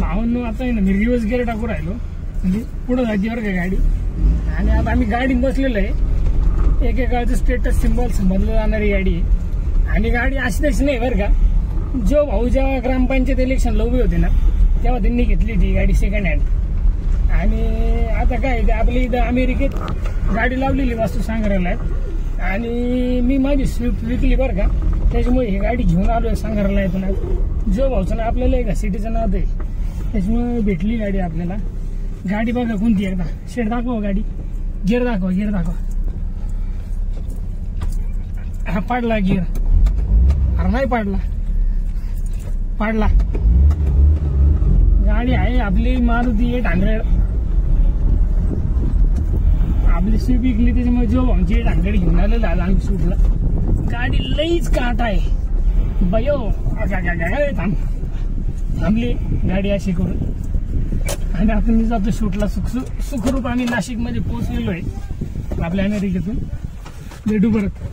भावांनो आता आहे ना मी रिवर्स गिअर टाकू राहिलो म्हणजे पुढे जायची बरं का गाडी. आणि आता आम्ही गाडीत बसलेलो आहे. एकेकाळचं स्टेटस सिम्बॉल समजलं जाणारी गाडी आहे. आणि गाडी अशी तशी नाही बरं का. जो भाऊ जेव्हा ग्रामपंचायत इलेक्शनला उभे होते ना तेव्हा त्यांनी घेतली ती गाडी सेकंड हँड. आणि आता काय ते आपल्या इथं अमेरिकेत गाडी लावलेली वास्तू संग्रहालयात आणि मी माझी स्विफ्ट विकली बरं का. त्याच्यामुळे ही गाडी घेऊन आलोय संग्रहालयातून. जो भाऊचं ना आपल्याला एका सिटीचं नाव आहे त्याच्यामुळे भेटली गाडी आपल्याला. गाडी बघा कोणती एकदा. शेड दाखवा गाडी. गिअर दाखवा गिअर दाखवा. हा पाडला गिअर. अरे नाही पाडला पाडला. गाडी आहे आपली मारुती 800. आपली स्विफ्ट विकली त्याच्यामुळे जो भाऊची 800 घेऊन आलेला आज आम्ही स्विफ्टला. गाडी लईच काट आहे बयो. थांबली गाडी अशी करून. आणि आता मी जातो शूटला. सुखरूप आम्ही नाशिकमध्ये पोहोचलेलो आहे आपल्या अमेरिकेतून. भेटू परत.